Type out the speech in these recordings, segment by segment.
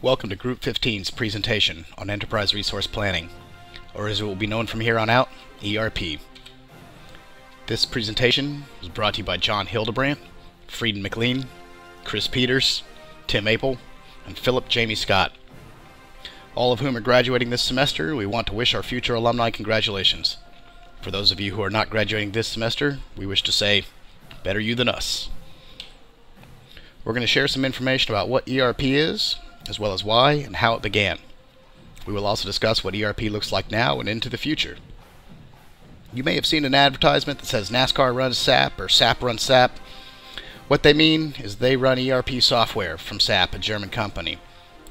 Welcome to Group 15's presentation on Enterprise Resource Planning, or as it will be known from here on out, ERP. This presentation was brought to you by John Hildebrandt, Frieden McLean, Chris Peters, Tim Apel, and Philip Jamie Scott. All of whom are graduating this semester. We want to wish our future alumni congratulations. For those of you who are not graduating this semester, we wish to say, better you than us. We're going to share some information about what ERP is, as well as why and how it began. We will also discuss what ERP looks like now and into the future. You may have seen an advertisement that says NASCAR runs SAP or SAP runs SAP. What they mean is they run ERP software from SAP, a German company.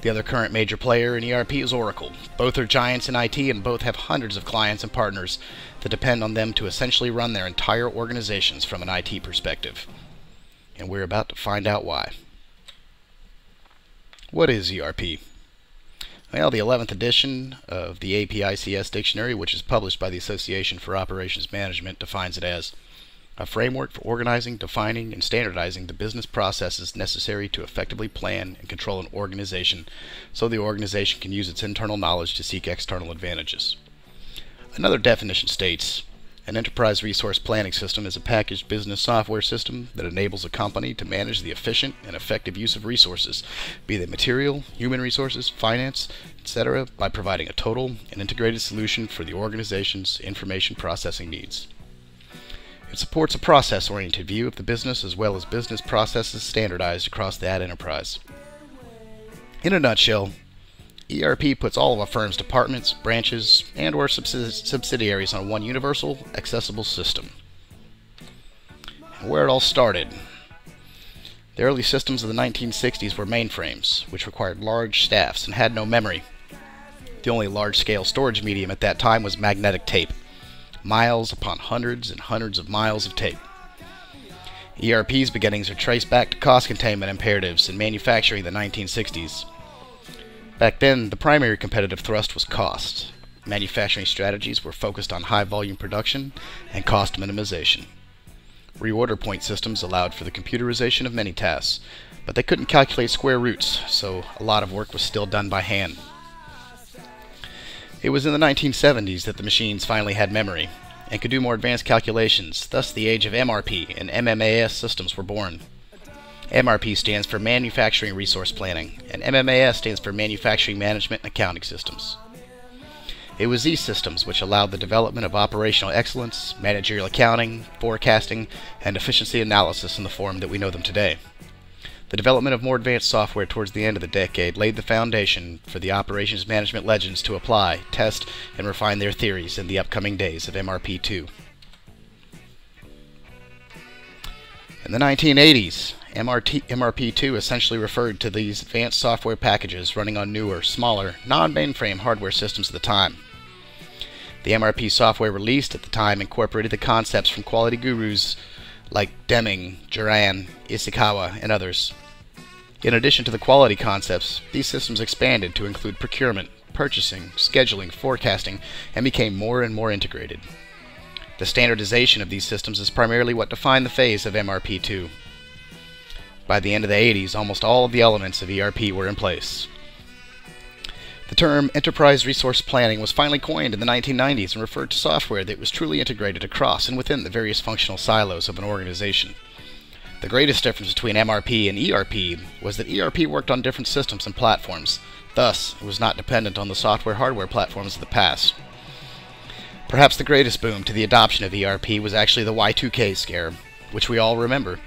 The other current major player in ERP is Oracle. Both are giants in IT and both have hundreds of clients and partners that depend on them to essentially run their entire organizations from an IT perspective. And we're about to find out why. What is ERP? Well, the 11th edition of the APICS dictionary, which is published by the Association for Operations Management, defines it as a framework for organizing, defining, and standardizing the business processes necessary to effectively plan and control an organization so the organization can use its internal knowledge to seek external advantages. Another definition states, an enterprise resource planning system is a packaged business software system that enables a company to manage the efficient and effective use of resources, be they material, human resources, finance, etc., by providing a total and integrated solution for the organization's information processing needs. It supports a process-oriented view of the business as well as business processes standardized across that enterprise. In a nutshell, ERP puts all of a firm's departments, branches, and or subsidiaries on one universal, accessible system. And where it all started. The early systems of the 1960s were mainframes, which required large staffs and had no memory. The only large-scale storage medium at that time was magnetic tape. Miles upon hundreds and hundreds of miles of tape. ERP's beginnings are traced back to cost containment imperatives in manufacturing in the 1960s. Back then, the primary competitive thrust was cost. Manufacturing strategies were focused on high-volume production and cost minimization. Reorder point systems allowed for the computerization of many tasks, but they couldn't calculate square roots, so a lot of work was still done by hand. It was in the 1970s that the machines finally had memory and could do more advanced calculations, thus the age of MRP and MMAS systems were born. MRP stands for Manufacturing Resource Planning, and MMAS stands for Manufacturing Management and Accounting Systems. It was these systems which allowed the development of operational excellence, managerial accounting, forecasting, and efficiency analysis in the form that we know them today. The development of more advanced software towards the end of the decade laid the foundation for the operations management legends to apply, test, and refine their theories in the upcoming days of MRP2. In the 1980s, MRP2 essentially referred to these advanced software packages running on newer, smaller, non-mainframe hardware systems at the time. The MRP software released at the time incorporated the concepts from quality gurus like Deming, Duran, Ishikawa, and others. In addition to the quality concepts, these systems expanded to include procurement, purchasing, scheduling, forecasting, and became more and more integrated. The standardization of these systems is primarily what defined the phase of MRP2. By the end of the 80s, almost all of the elements of ERP were in place. The term Enterprise Resource Planning was finally coined in the 1990s and referred to software that was truly integrated across and within the various functional silos of an organization. The greatest difference between MRP and ERP was that ERP worked on different systems and platforms. Thus, it was not dependent on the software-hardware platforms of the past. Perhaps the greatest boom to the adoption of ERP was actually the Y2K scare, which we all remember.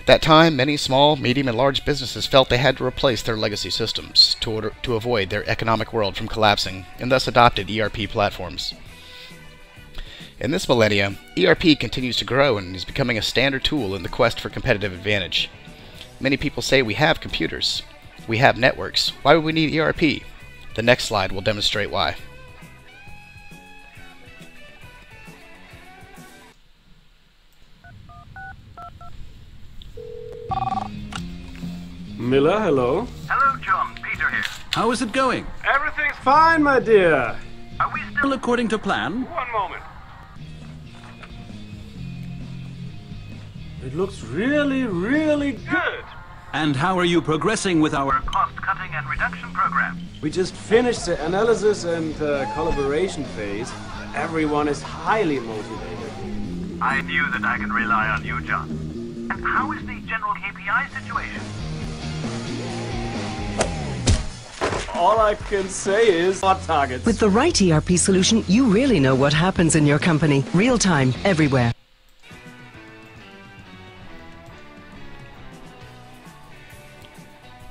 At that time, many small, medium, and large businesses felt they had to replace their legacy systems to avoid their economic world from collapsing, and thus adopted ERP platforms. In this millennia, ERP continues to grow and is becoming a standard tool in the quest for competitive advantage. Many people say we have computers, we have networks, why would we need ERP? The next slide will demonstrate why. Miller, hello. Hello, John. Peter here. How is it going? Everything's Fine, my dear. Are we still... Well, according to plan? One moment. It looks really, really good. And how are you progressing with our Cost-cutting and reduction program. We just finished the analysis and collaboration phase. Everyone is highly motivated. I knew that I could rely on you, John. And how is the general KPI situation? All I can say is hot targets. With the right ERP solution, you really know what happens in your company. Real time, everywhere.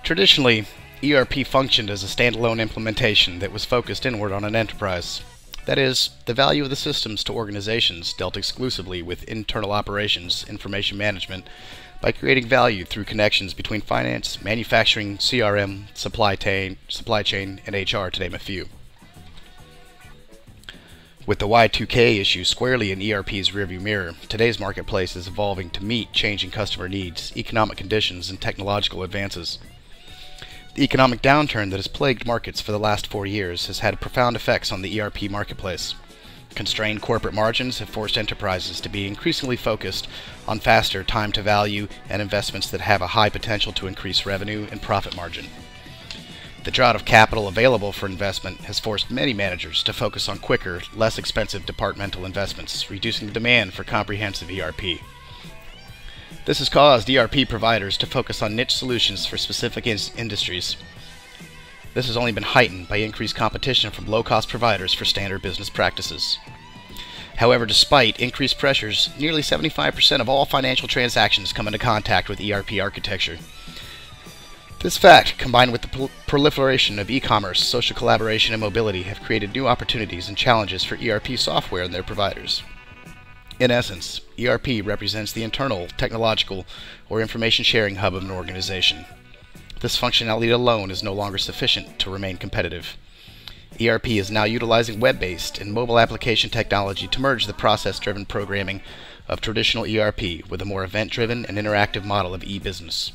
Traditionally, ERP functioned as a standalone implementation that was focused inward on an enterprise. That is, the value of the systems to organizations dealt exclusively with internal operations, information management, by creating value through connections between finance, manufacturing, CRM, supply chain, and HR, to name a few. With the Y2K issue squarely in ERP's rearview mirror, today's marketplace is evolving to meet changing customer needs, economic conditions, and technological advances. The economic downturn that has plagued markets for the last 4 years has had profound effects on the ERP marketplace. Constrained corporate margins have forced enterprises to be increasingly focused on faster time to value and investments that have a high potential to increase revenue and profit margin. The drought of capital available for investment has forced many managers to focus on quicker, less expensive departmental investments, reducing the demand for comprehensive ERP. This has caused ERP providers to focus on niche solutions for specific industries. This has only been heightened by increased competition from low-cost providers for standard business practices. However, despite increased pressures, nearly 75% of all financial transactions come into contact with ERP architecture. This fact, combined with the proliferation of e-commerce, social collaboration, and mobility, have created new opportunities and challenges for ERP software and their providers. In essence, ERP represents the internal, technological, or information sharing hub of an organization. This functionality alone is no longer sufficient to remain competitive. ERP is now utilizing web-based and mobile application technology to merge the process-driven programming of traditional ERP with a more event-driven and interactive model of e-business.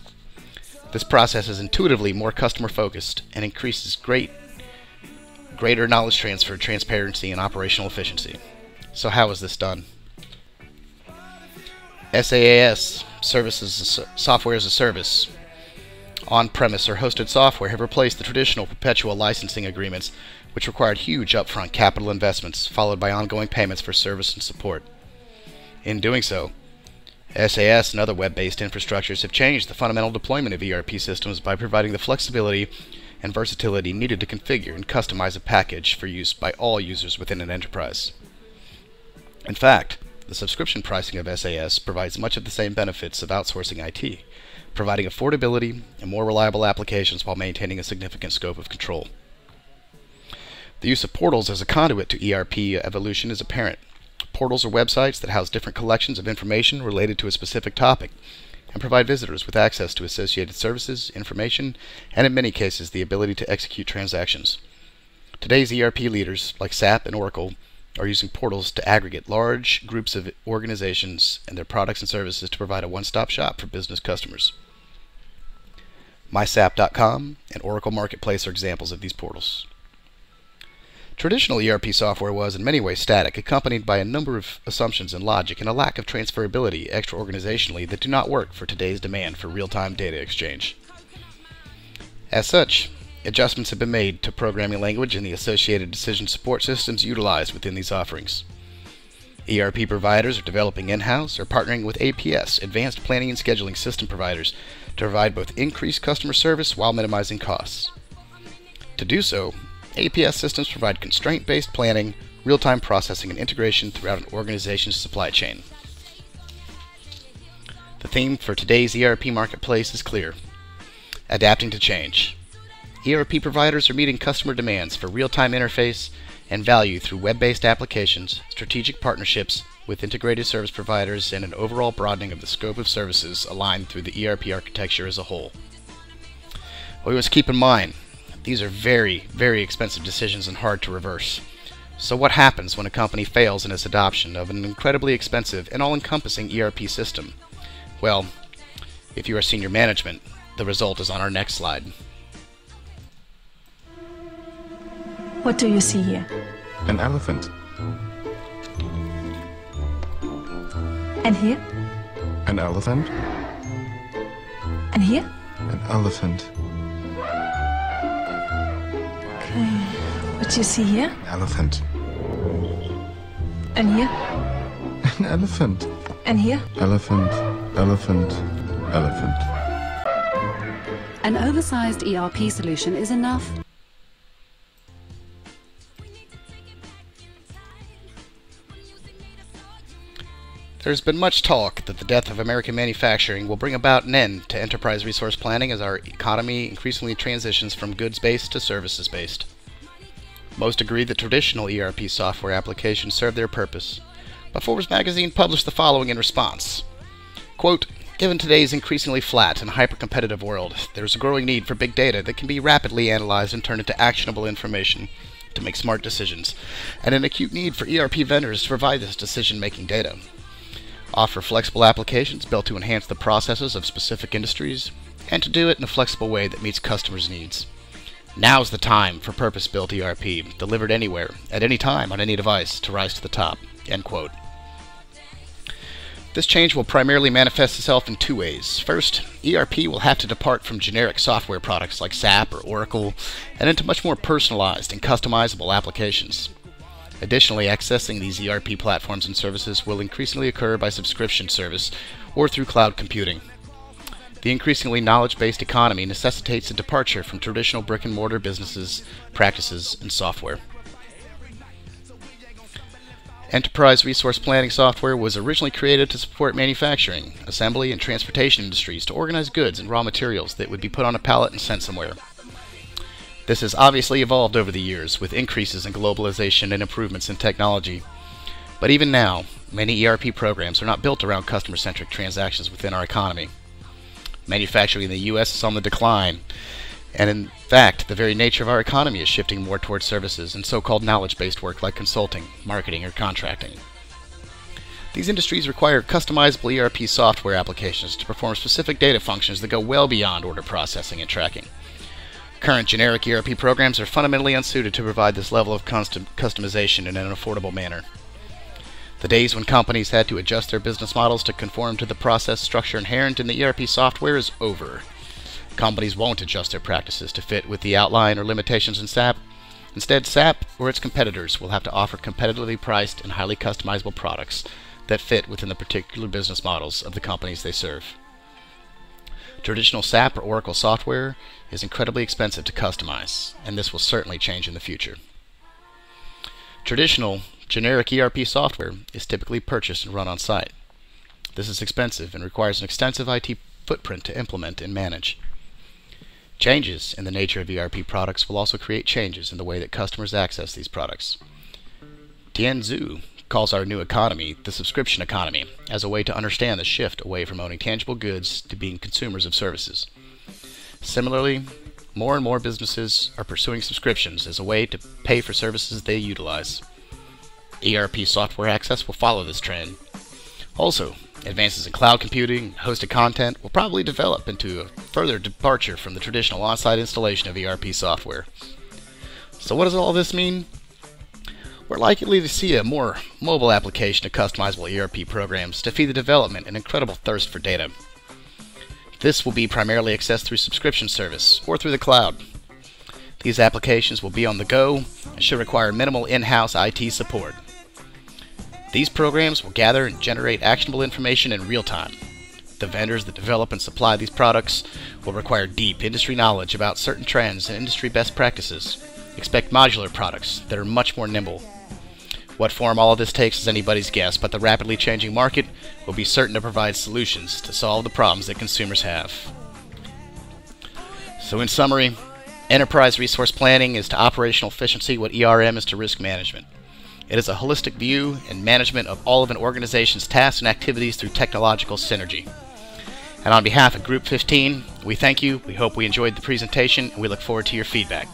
This process is intuitively more customer-focused and increases greater knowledge transfer, transparency, and operational efficiency. So how is this done? SaaS, software as a service, on-premise or hosted software have replaced the traditional perpetual licensing agreements, which required huge upfront capital investments followed by ongoing payments for service and support. In doing so, SaaS and other web-based infrastructures have changed the fundamental deployment of ERP systems by providing the flexibility and versatility needed to configure and customize a package for use by all users within an enterprise. In fact, the subscription pricing of SaaS provides much of the same benefits of outsourcing IT, providing affordability and more reliable applications while maintaining a significant scope of control. The use of portals as a conduit to ERP evolution is apparent. Portals are websites that house different collections of information related to a specific topic and provide visitors with access to associated services, information, and in many cases the ability to execute transactions. Today's ERP leaders, like SAP and Oracle, are using portals to aggregate large groups of organizations and their products and services to provide a one-stop shop for business customers. MySAP.com and Oracle Marketplace are examples of these portals. Traditional ERP software was in many ways static, accompanied by a number of assumptions and logic and a lack of transferability extra-organizationally that do not work for today's demand for real-time data exchange. As such, adjustments have been made to programming language and the associated decision support systems utilized within these offerings. ERP providers are developing in-house or partnering with APS, Advanced Planning and Scheduling System providers, to provide both increased customer service while minimizing costs. To do so, APS systems provide constraint-based planning, real-time processing, and integration throughout an organization's supply chain. The theme for today's ERP marketplace is clear: adapting to change. ERP providers are meeting customer demands for real-time interface and value through web-based applications, strategic partnerships with integrated service providers, and an overall broadening of the scope of services aligned through the ERP architecture as a whole. We must keep in mind, these are very, very expensive decisions and hard to reverse. So what happens when a company fails in its adoption of an incredibly expensive and all-encompassing ERP system? Well, if you are senior management, the result is on our next slide. What do you see here? An elephant. And here? An elephant. And here? An elephant. Okay. What do you see here? Elephant. And here? An elephant. And here? Elephant. Elephant. Elephant. An oversized ERP solution is enough. There's been much talk that the death of American manufacturing will bring about an end to enterprise resource planning as our economy increasingly transitions from goods-based to services-based. Most agree that traditional ERP software applications serve their purpose, but Forbes magazine published the following in response. Quote, "Given today's increasingly flat and hyper-competitive world, there's a growing need for big data that can be rapidly analyzed and turned into actionable information to make smart decisions, and an acute need for ERP vendors to provide this decision-making data. Offer flexible applications built to enhance the processes of specific industries, and to do it in a flexible way that meets customers' needs. Now's the time for purpose-built ERP, delivered anywhere, at any time, on any device, to rise to the top." End quote. This change will primarily manifest itself in two ways. First, ERP will have to depart from generic software products like SAP or Oracle and into much more personalized and customizable applications. Additionally, accessing these ERP platforms and services will increasingly occur by subscription service or through cloud computing. The increasingly knowledge-based economy necessitates a departure from traditional brick-and-mortar businesses, practices, and software. Enterprise resource planning software was originally created to support manufacturing, assembly, and transportation industries to organize goods and raw materials that would be put on a pallet and sent somewhere. This has obviously evolved over the years with increases in globalization and improvements in technology. But even now, many ERP programs are not built around customer-centric transactions within our economy. Manufacturing in the U.S. is on the decline, and in fact, the very nature of our economy is shifting more towards services and so-called knowledge-based work like consulting, marketing, or contracting. These industries require customizable ERP software applications to perform specific data functions that go well beyond order processing and tracking. Current generic ERP programs are fundamentally unsuited to provide this level of customization in an affordable manner. The days when companies had to adjust their business models to conform to the process structure inherent in the ERP software is over. Companies won't adjust their practices to fit with the outline or limitations in SAP. Instead, SAP or its competitors will have to offer competitively priced and highly customizable products that fit within the particular business models of the companies they serve. Traditional SAP or Oracle software is incredibly expensive to customize, and this will certainly change in the future. Traditional, generic ERP software is typically purchased and run on site. This is expensive and requires an extensive IT footprint to implement and manage. Changes in the nature of ERP products will also create changes in the way that customers access these products. Tien Tzu calls our new economy the subscription economy as a way to understand the shift away from owning tangible goods to being consumers of services. Similarly, more and more businesses are pursuing subscriptions as a way to pay for services they utilize. ERP software access will follow this trend. Also, advances in cloud computing and hosted content will probably develop into a further departure from the traditional on-site installation of ERP software. So what does all this mean? We're likely to see a more mobile application of customizable ERP programs to feed the development and incredible thirst for data. This will be primarily accessed through subscription service or through the cloud. These applications will be on the go and should require minimal in-house IT support. These programs will gather and generate actionable information in real time. The vendors that develop and supply these products will require deep industry knowledge about certain trends and industry best practices. Expect modular products that are much more nimble. What form all of this takes is anybody's guess, but the rapidly changing market will be certain to provide solutions to solve the problems that consumers have. So in summary, enterprise resource planning is to operational efficiency what ERM is to risk management. It is a holistic view and management of all of an organization's tasks and activities through technological synergy. And on behalf of Group 15, we thank you, we hope we enjoyed the presentation, and we look forward to your feedback.